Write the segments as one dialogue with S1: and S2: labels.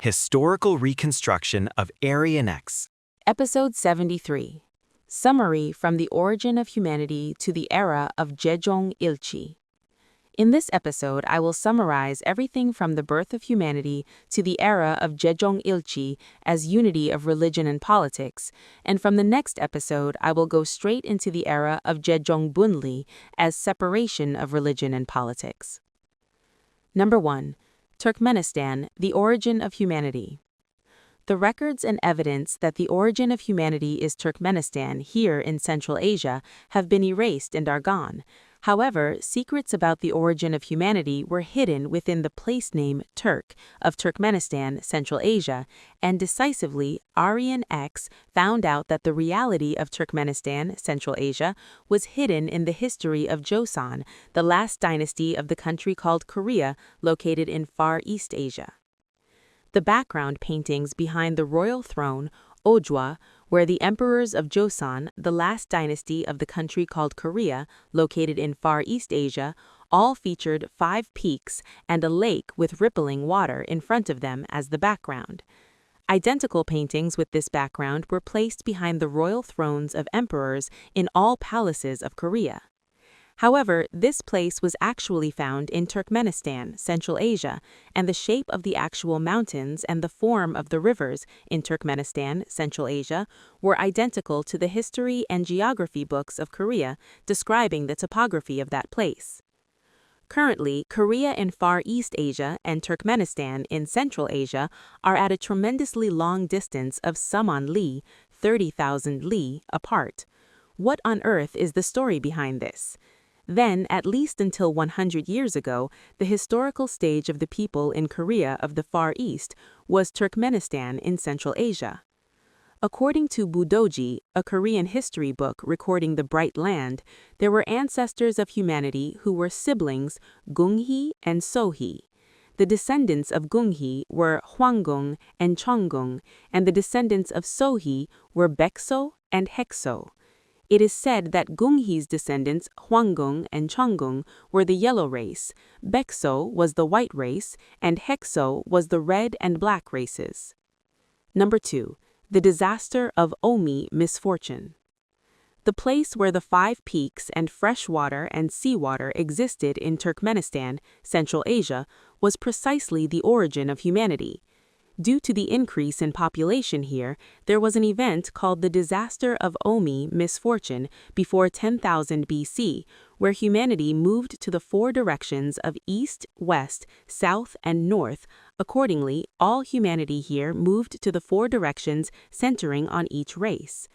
S1: Historical Reconstruction of Arian X.
S2: Episode 73. Summary from the Origin of Humanity to the Era of Jejeongilchi. In this episode, I will summarize everything from the birth of humanity to the era of Jejeongilchi as unity of religion and politics, and from the next episode, I will go straight into the era of Jejeongbunli as separation of religion and politics. Number 1. Turkmenistan, the origin of humanity. The records and evidence that the origin of humanity is Turkmenistan here in Central Asia have been erased and are gone. However, secrets about the origin of humanity were hidden within the place name Turk of Turkmenistan, Central Asia, and decisively, Arian X found out that the reality of Turkmenistan, Central Asia, was hidden in the history of Joseon, the last dynasty of the country called Korea, located in Far East Asia. The background paintings behind the royal throne, Ojwa, where the emperors of Joseon, the last dynasty of the country called Korea, located in Far East Asia, all featured 5 peaks and a lake with rippling water in front of them as the background. Identical paintings with this background were placed behind the royal thrones of emperors in all palaces of Korea. However, this place was actually found in Turkmenistan, Central Asia, and the shape of the actual mountains and the form of the rivers in Turkmenistan, Central Asia, were identical to the history and geography books of Korea describing the topography of that place. Currently, Korea in Far East Asia and Turkmenistan in Central Asia are at a tremendously long distance of Saman Li, 30,000 li, apart. What on earth is the story behind this? Then, at least until 100 years ago, the historical stage of the people in Korea of the Far East was Turkmenistan in Central Asia. According to Budoji, a Korean history book recording the Bright Land, there were ancestors of humanity who were siblings Gunghi and Sohi. The descendants of Gunghi were Hwanung and Chongung, and the descendants of Sohi were Bekso and Hekso. It is said that Gunghi's descendants, Hwangung and Chongung, were the yellow race, Bekso was the white race, and Hekso was the red and black races. Number 2. The disaster of Omi misfortune. The place where the 5 peaks and fresh water and seawater existed in Turkmenistan, Central Asia, was precisely the origin of humanity. Due to the increase in population here, there was an event called the Disaster of Omi misfortune before 10,000 BC, where humanity moved to the 4 directions of east, west, south, and north. Accordingly, all humanity here moved to the 4 directions centering on each race.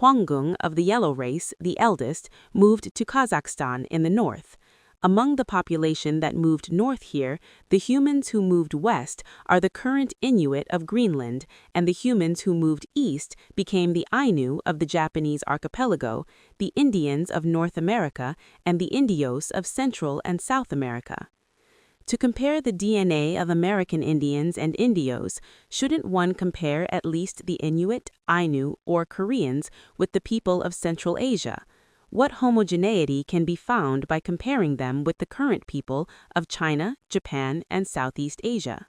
S2: Hwangung of the yellow race, the eldest, moved to Kazakhstan in the north. Among the population that moved north here, the humans who moved west are the current Inuit of Greenland, and the humans who moved east became the Ainu of the Japanese archipelago, the Indians of North America, and the Indios of Central and South America. To compare the DNA of American Indians and Indios, shouldn't one compare at least the Inuit, Ainu, or Koreans with the people of Central Asia? What homogeneity can be found by comparing them with the current people of China, Japan, and Southeast Asia?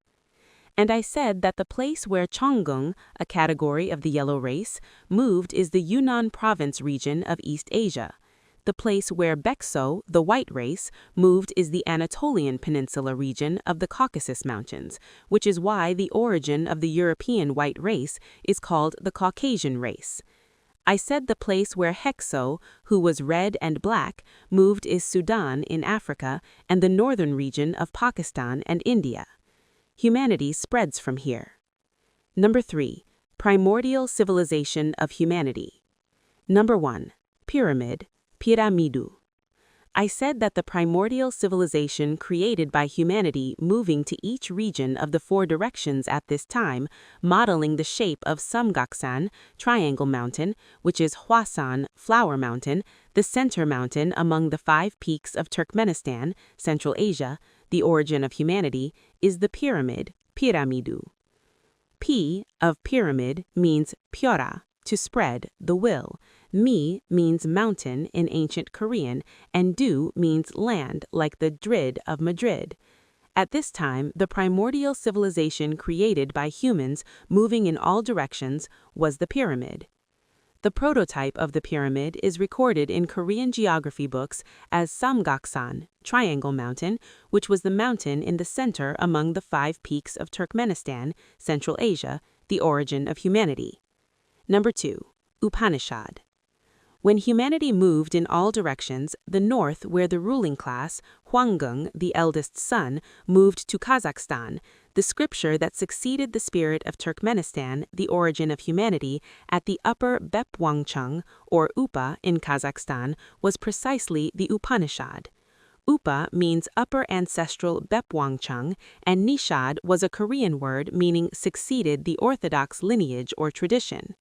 S2: And I said that the place where Chongung, a category of the yellow race, moved is the Yunnan province region of East Asia. The place where Bekso, the white race, moved is the Anatolian Peninsula region of the Caucasus Mountains, which is why the origin of the European white race is called the Caucasian race. I said the place where Hekso, who was red and black, moved is Sudan in Africa and the northern region of Pakistan and India. Humanity spreads from here. Number 3. Primordial civilization of humanity. Number 1. Pyramid, Piramidu. I said that the primordial civilization created by humanity moving to each region of the 4 directions at this time, modeling the shape of Samgaksan, Triangle Mountain, which is Hwasan, Flower Mountain, the center mountain among the 5 peaks of Turkmenistan, Central Asia, the origin of humanity, is the pyramid, Piramidu. P of pyramid means pyeora, to spread, the will. Mi means mountain in ancient Korean, and do means land, like the Drid of Madrid. At this time, the primordial civilization created by humans moving in all directions was the pyramid. The prototype of the pyramid is recorded in Korean geography books as Samgaksan, Triangle Mountain, which was the mountain in the center among the 5 peaks of Turkmenistan, Central Asia, the origin of humanity. Number 2. Upanishad. When humanity moved in all directions, the north, where the ruling class, Hwanung, the eldest son, moved to Kazakhstan, the scripture that succeeded the spirit of Turkmenistan, the origin of humanity, at the upper Bepwangchung, or Upa, in Kazakhstan, was precisely the Upanishad. Upa means upper ancestral Bepwangchung, and Nishad was a Korean word meaning succeeded the orthodox lineage or tradition.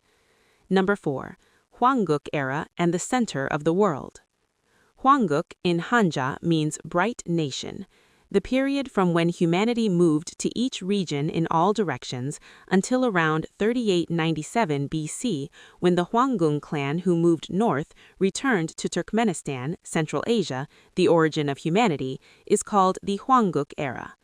S2: Number 4. Hwanguk era and the center of the world. Hwanguk in Hanja means bright nation. The period from when humanity moved to each region in all directions until around 3897 BC, when the Hwangung clan who moved north returned to Turkmenistan, Central Asia, the origin of humanity, is called the Hwanguk era.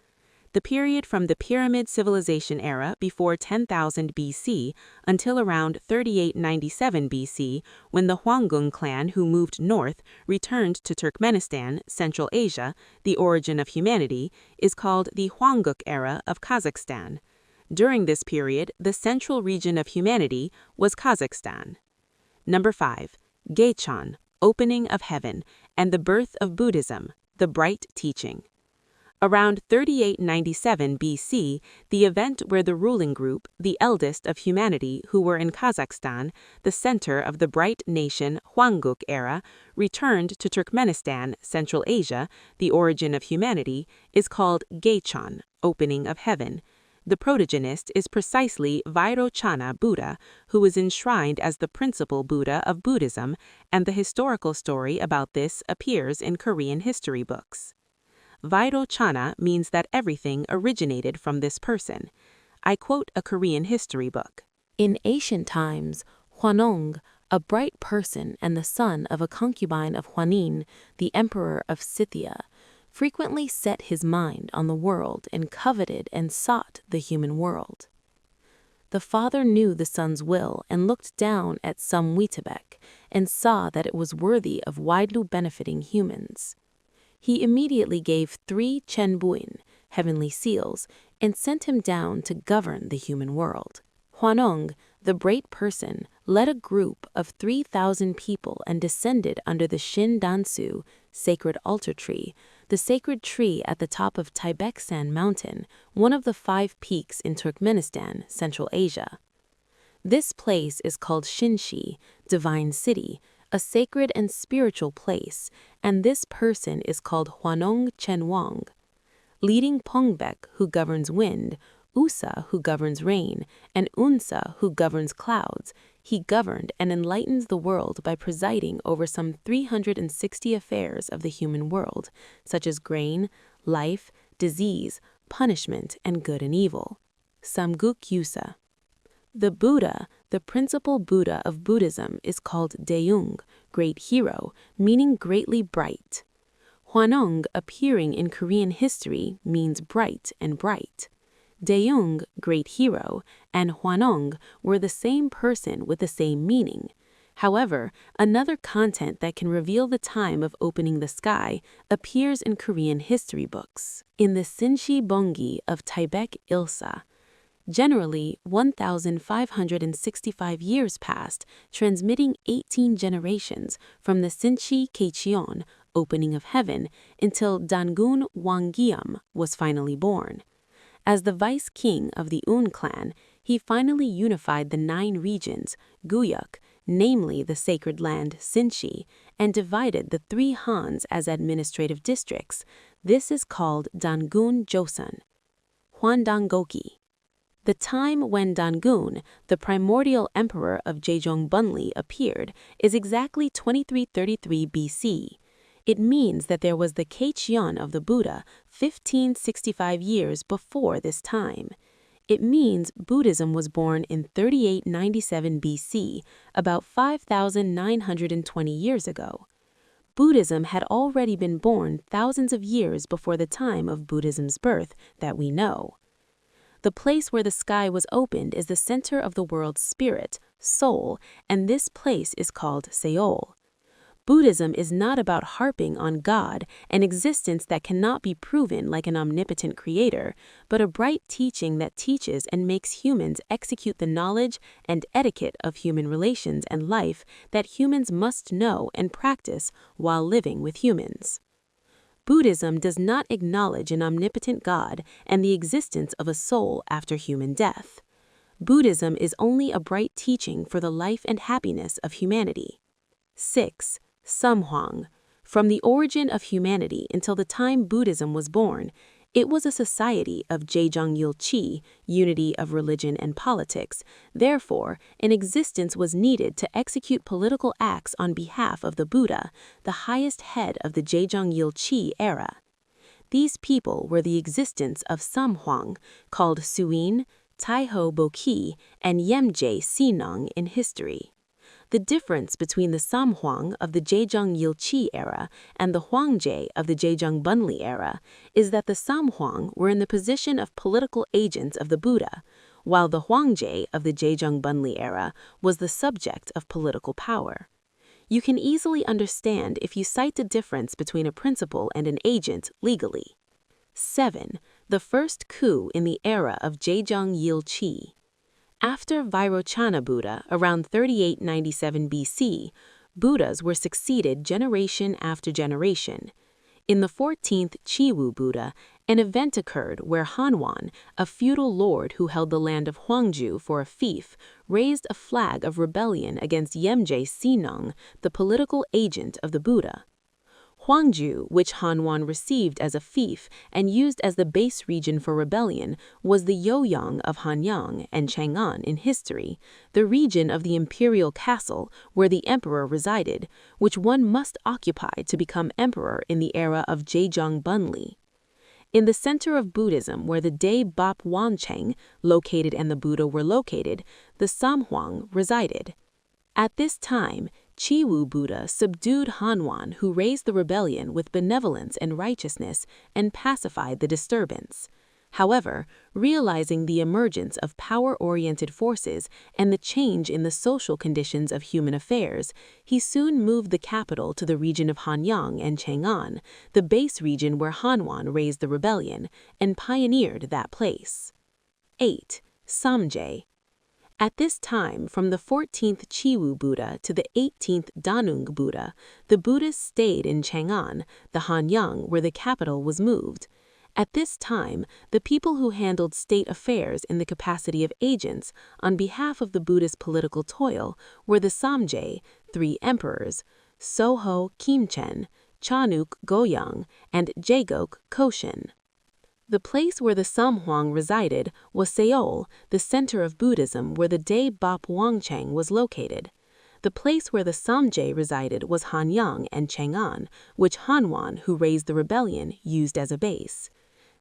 S2: The period from the Pyramid Civilization era before 10,000 BC until around 3897 BC, when the Hwangung clan who moved north returned to Turkmenistan, Central Asia, the origin of humanity, is called the Hwanguk era of Kazakhstan. During this period, the central region of humanity was Kazakhstan. Number 5. Gecheon, opening of heaven, and the birth of Buddhism, the bright teaching. Around 3897 BC, the event where the ruling group, the eldest of humanity who were in Kazakhstan, the center of the bright nation Hwanguk era, returned to Turkmenistan, Central Asia, the origin of humanity, is called Gecheon, opening of heaven. The protagonist is precisely Vairocana Buddha, who is enshrined as the principal Buddha of Buddhism, and the historical story about this appears in Korean history books. Vairocana means that everything originated from this person. I quote a Korean history book.
S3: In ancient times, Hwanung, a bright person and the son of a concubine of Hwanin, the emperor of Scythia, frequently set his mind on the world and coveted and sought the human world. The father knew the son's will and looked down at Samwitebek and saw that it was worthy of widely benefiting humans. He immediately gave 3 chenbuin, heavenly seals, and sent him down to govern the human world. Hwanung, the bright person, led a group of 3,000 people and descended under the Shin Dansu, sacred altar tree, the sacred tree at the top of Taibeksan Mountain, one of the 5 peaks in Turkmenistan, Central Asia. This place is called Shinshi, divine city, a sacred and spiritual place, and this person is called Hwanung Chenwang. Leading Pongbek, who governs wind, Usa, who governs rain, and Unsa, who governs clouds, he governed and enlightens the world by presiding over some 360 affairs of the human world, such as grain, life, disease, punishment, and good and evil. Samguk Yusa. The Buddha, the principal Buddha of Buddhism, is called Daeung, great hero, meaning greatly bright. Hwanung, appearing in Korean history, means bright and bright. Daeung, great hero, and Hwanung were the same person with the same meaning. However, another content that can reveal the time of opening the sky appears in Korean history books, in the Sinshi Bongi of Taibek Ilsa. Generally, 1,565 years passed, transmitting 18 generations from the Sinshi Kecheon, opening of heaven, until Dangun Wanggeom was finally born. As the vice king of the Un clan, he finally unified the 9 regions, Guyuk, namely the sacred land Sinshi, and divided the 3 Hans as administrative districts. This is called Dangun Joseon. Hwandangogi. The time when Dangun, the primordial emperor of Jejeongbunli, appeared is exactly 2333 BC. It means that there was the Kecheon of the Buddha 1565 years before this time. It means Buddhism was born in 3897 BC, about 5,920 years ago. Buddhism had already been born thousands of years before the time of Buddhism's birth that we know. The place where the sky was opened is the center of the world's spirit, soul, and this place is called Seol. Buddhism is not about harping on God, an existence that cannot be proven like an omnipotent creator, but a bright teaching that teaches and makes humans execute the knowledge and etiquette of human relations and life that humans must know and practice while living with humans. Buddhism does not acknowledge an omnipotent God and the existence of a soul after human death. Buddhism is only a bright teaching for the life and happiness of humanity. 6. Samhwang. From the origin of humanity until the time Buddhism was born, it was a society of Jejeongilchi, unity of religion and politics. Therefore, an existence was needed to execute political acts on behalf of the Buddha, the highest head of the Jejeongilchi era. These people were the existence of Samhwang, called Suin, Taiho Boki, and Yemje Sinong in history. The difference between the Samhwang of the Jejeongilchi era and the Hwangje of the Jejeongbunli era is that the Samhwang were in the position of political agents of the Buddha, while the Hwangje of the Jejeongbunli era was the subject of political power. You can easily understand if you cite the difference between a principal and an agent legally. 7. The first coup in the era of Jejeongilchi. After Vairocana Buddha, around 3897 BC, Buddhas were succeeded generation after generation. In the 14th Chiwu Buddha, an event occurred where Hwanung, a feudal lord who held the land of Hwangju for a fief, raised a flag of rebellion against Yemje Sinong, the political agent of the Buddha. Hwangju, which Hwanung received as a fief and used as the base region for rebellion, was the Yoyong of Hanyang and Chang'an in history, the region of the imperial castle where the emperor resided, which one must occupy to become emperor in the era of Jejeongbunli. In the center of Buddhism, where the Dae Bop Wancheng located and the Buddha were located, the Samhwang resided. At this time, Chiwu Buddha subdued Hwanung, who raised the rebellion with benevolence and righteousness and pacified the disturbance. However, realizing the emergence of power-oriented forces and the change in the social conditions of human affairs, he soon moved the capital to the region of Hanyang and Chang'an, the base region where Hwanung raised the rebellion, and pioneered that place. 8. Samje. At this time, from the 14th Chiwu Buddha to the 18th Dangun Buddha, the Buddhists stayed in Chang'an, the Hanyang where the capital was moved. At this time, the people who handled state affairs in the capacity of agents on behalf of the Buddhist political toil were the Samje, 3 emperors, Soho Kimchen, Chanuk Goyang, and Jagok Koshin. The place where the Samhwang resided was Seol, the center of Buddhism where the Dae Bop Wancheng was located. The place where the Samje resided was Hanyang and Chang'an, which Hwanung, who raised the rebellion, used as a base.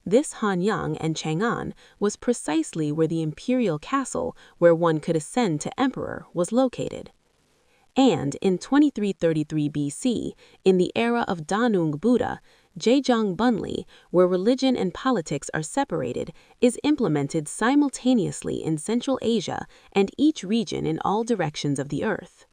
S3: This Hanyang and Chang'an was precisely where the imperial castle, where one could ascend to emperor, was located. And in 2333 BC, in the era of Dangun Buddha, Jejeongbunli, where religion and politics are separated, is implemented simultaneously in Central Asia and each region in all directions of the earth.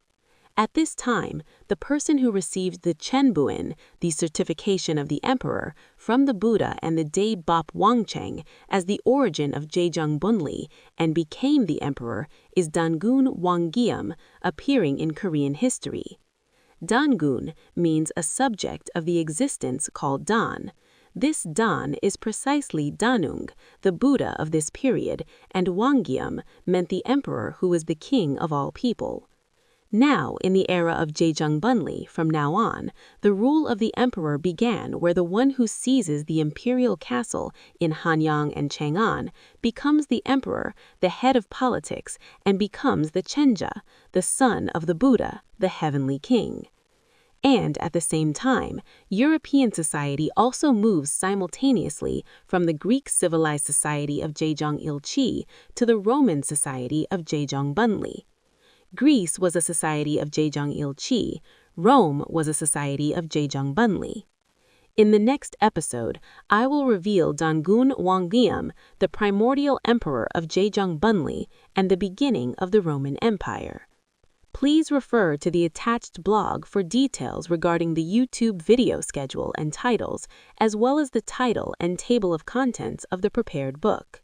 S3: At this time, the person who received the Chenbuin, the certification of the emperor, from the Buddha and the Dae Bop Wancheng as the origin of Jejeongbunli and became the emperor is Dangun Wanggeom, appearing in Korean history. Dangun means a subject of the existence called Dan. This Dan is precisely Danung, the Buddha of this period, and Wanggeom meant the emperor who was the king of all people. Now, in the era of Jejeongbunli, from now on, the rule of the emperor began where the one who seizes the imperial castle in Hanyang and Chang'an becomes the emperor, the head of politics, and becomes the Chenja, the son of the Buddha, the heavenly king.
S2: And at the same time, European society also moves simultaneously from the Greek civilized society of Jejeongilchi to the Roman society of Jejeongbunli. Greece was a society of Jejeongilchi, Rome was a society of Jejeongbunli. In the next episode, I will reveal Dangun Wanggeom, the primordial emperor of Jejeongbunli and the beginning of the Roman Empire. Please refer to the attached blog for details regarding the YouTube video schedule and titles, as well as the title and table of contents of the prepared book.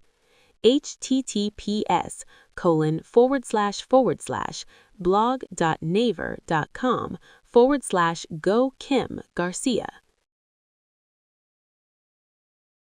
S2: https://blog.naver.com/Go Kim Garcia